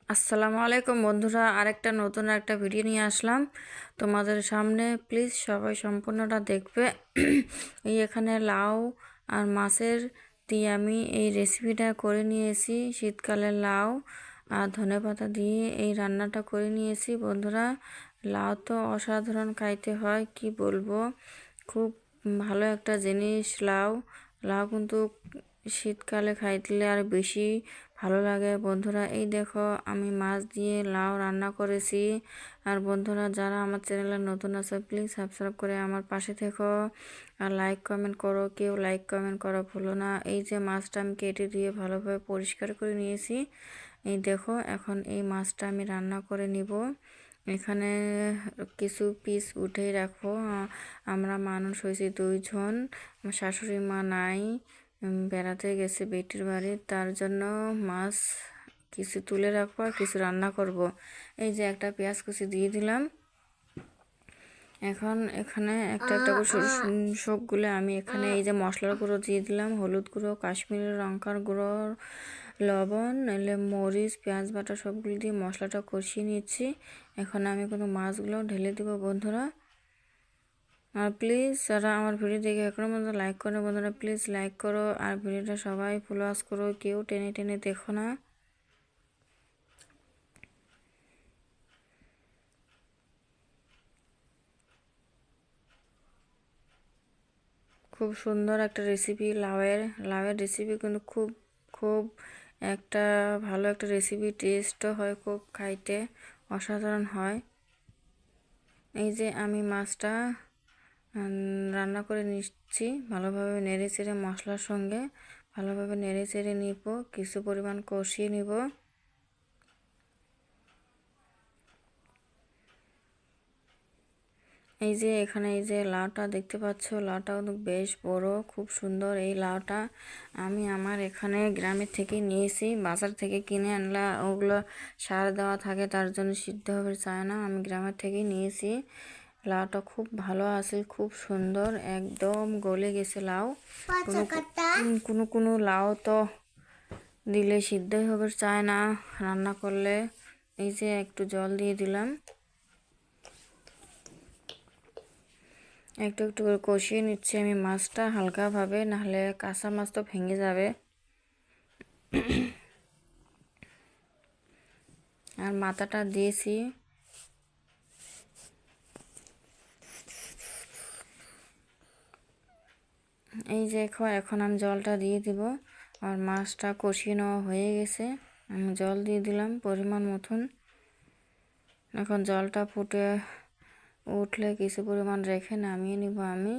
আসসালামু আলাইকুম বন্ধুরা, আরেকটা নতুন একটা ভিডিও নিয়ে আসলাম তোমাদের সামনে। প্লিজ সবাই সম্পূর্ণটা দেখবে। এই এখানে লাউ আর মাছের দিয়ে আমি এই রেসিপিটা করে নিয়েছি। শীতকালে লাউ আর ধনেপাতা দিয়ে এই রান্নাটা করে নিয়েছি বন্ধুরা। লাউ তো অসাধারণ খাইতে হয়, কি বলবো, খুব ভালো একটা জিনিস লাউ। লাউ কিন্তু শীতকালে খাইলে আর বেশি ভালো লাগে বন্ধুরা। এই দেখো আমি মাছ দিয়ে লাউ রান্না করেছি। আর বন্ধুরা, যারা আমার চ্যানেলে নতুন আছে প্লিজ সাবস্ক্রাইব করে আমার পাশে থেকো আর লাইক কমেন্ট করো। কেউ লাইক কমেন্ট করা ভুলো না। এই যে মাছটা আমি কেটে দিয়ে ভালোভাবে পরিষ্কার করে নিয়েছি। এই দেখো এখন এই মাছটা আমি রান্না করে নিব। এখানে কিছু পিস উঠেই রাখো। আমরা মানুষ হয়েছি 2 জন, আমার শাশুড়ি মা নাই, বেড়াতে গেছে বেটির বাড়ি, তার জন্য মাছ কিছু তুলে রাখবো আর কিছু রান্না করব। এই যে একটা পেঁয়াজ কুচি দিয়ে দিলাম। এখন এখানে একটা একটা করে সবগুলো আমি এখানে এই যে মশলার গুঁড়ো দিয়ে দিলাম, হলুদ গুঁড়ো, কাশ্মীরি লঙ্কার গুঁড়ো, লবণ, এলে মরিচ, পেঁয়াজ বাটা সবগুলো দিয়ে মশলাটা কষিয়ে নিচ্ছি। এখন আমি কোনো মাছগুলো ঢেলে দেবো বন্ধুরা। আর প্লিজ যারা আমার ভিডিও দেখে এখনো পর্যন্ত লাইক করো বন্ধুরা, প্লিজ লাইক করো আর ভিডিওটা সবাই ফুল ওয়াচ করো, কেউ টেনে টেনে দেখো না। খুব সুন্দর একটা রেসিপি লাউয়ের রেসিপি, কিন্তু খুব খুব একটা ভালো একটা রেসিপি, টেস্টও হয় খুব, খাইতে অসাধারণ হয়। এই যে আমি মাছটা রান্না করে নিচ্ছি ভালোভাবে নেড়ে চেড়ে, মশলার সঙ্গে ভালোভাবে নেড়ে চেড়ে নিব, কিছু পরিমাণ কষিয়ে নিব। এই যে এখানে এই যে লাউটা দেখতে পাচ্ছ, লাউটা কিন্তু বেশ বড়, খুব সুন্দর। এই লাউটা আমি আমার এখানে গ্রামের থেকে নিয়েছি, বাজার থেকে কিনে আনলা ওগুলো সার দেওয়া থাকে, তার জন্য সিদ্ধ হবে চায় না। আমি গ্রামের থেকেই নিয়েছি। লাউটা খুব ভালো আছে, খুব সুন্দর, একদম গলে গেছে লাউ। কোনো কোনো কোনো লাউ তো দিলে সিদ্ধই হবে চায় না রান্না করলে। এই যে একটু জল দিয়ে দিলাম, একটু একটু করে কষিয়ে নিচ্ছি আমি মাছটা হালকাভাবে, নাহলে কাঁচা মাছ তো ভেঙে যাবে। আর মাথাটা দিয়েছি। এই যে এখন আমি জলটা দিয়ে দিব। আর মাছটা কষিয়ে নেওয়া হয়ে গেছে, আমি জল দিয়ে দিলাম পরিমাণ মতন। এখন জলটা ফুটে উঠলে কিছু পরিমাণ রেখে নামিয়ে নিব আমি।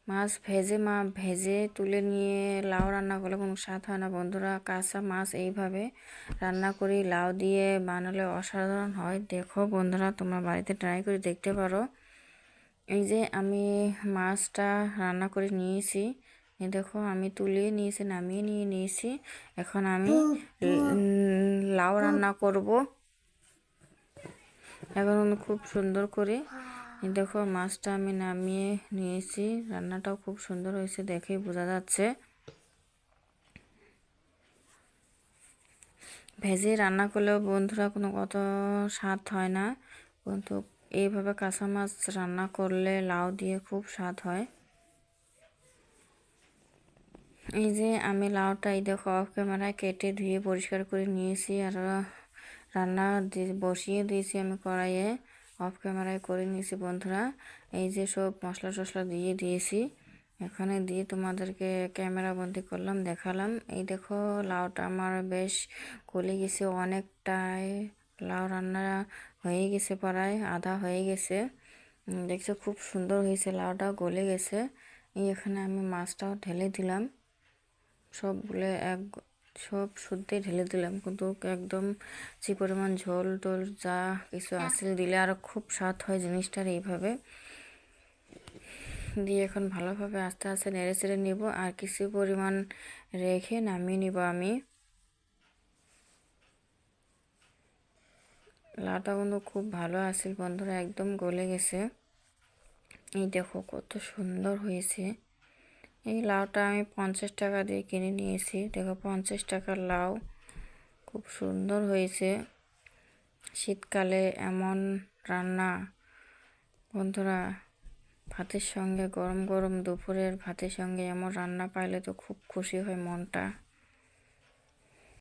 মাছ ভেজে তুলে নিয়ে লাউ রান্না করলে কোনো স্বাদ হয় না বন্ধুরা। কাঁচা মাছ এইভাবে রান্না করি লাউ দিয়ে বানালে অসাধারণ হয়। দেখো বন্ধুরা, তোমরা বাড়িতে ট্রাই করে দেখতে পারো। এই যে আমি মাছটা রান্না করে নিয়েছি, এই দেখো আমি তুলে নিয়েছি, নামিয়ে নিয়েছি। এখন আমি লাউ রান্না করব। এখন আমি খুব সুন্দর করে দেখো মাছটা আমি নামিয়ে নিয়েছি। রান্নাটাও খুব সুন্দর হয়েছে, দেখেই বোঝা যাচ্ছে। ভেজে রান্না করলেও বন্ধুরা কোনো কত স্বাদ হয় না, কিন্তু এইভাবে কাঁচা মাছ রান্না করলে লাউ দিয়ে খুব স্বাদ হয়। এই যে আমি লাউটা এই দেখো অফ ক্যামেরায় কেটে ধুয়ে পরিষ্কার করে নিয়েছি। আর রান্না বসিয়ে দিয়েছি আমি কড়াইয়ে, অফ ক্যামেরায় করে নিয়েছি বন্ধুরা। এই যে সব মশলা টশলা দিয়ে দিয়েছি, এখানে দিয়ে তোমাদেরকে ক্যামেরা বন্দি করলাম, দেখালাম। এই দেখো লাউটা আমার বেশ গলে গেছে অনেকটাই। লাউ রান্না হয়ে গেছে, প্রায় আধা হয়ে গেছে। দেখছো খুব সুন্দর হয়েছে, লাউটা গলে গেছে। এই এখানে আমি মাছটাও ঢেলে দিলাম, সবগুলো সব শুদ্ধে ঢেলে দিলাম, কিন্তু একদম যে পরিমাণ ঝোল টোল যা কিছু আসলে দিলে আরও খুব স্বাদ হয় জিনিসটার। এইভাবে দিয়ে এখন ভালোভাবে আস্তে আস্তে নেড়ে চেড়ে নিব, আর কিছু পরিমাণ রেখে নামিয়ে নিব আমি। লাউটা কিন্তু খুব ভালো আছে বন্ধুরা, একদম গলে গেছে। এই দেখো কত সুন্দর হয়েছে। এই লাউটা আমি 50 টাকা দিয়ে কিনে নিয়েছি। দেখো 50 টাকার লাউ, খুব সুন্দর হয়েছে। শীতকালে এমন রান্না বন্ধুরা, ভাতের সঙ্গে গরম গরম দুপুরের ভাতের সঙ্গে এমন রান্না পাইলে তো খুব খুশি হয় মনটা।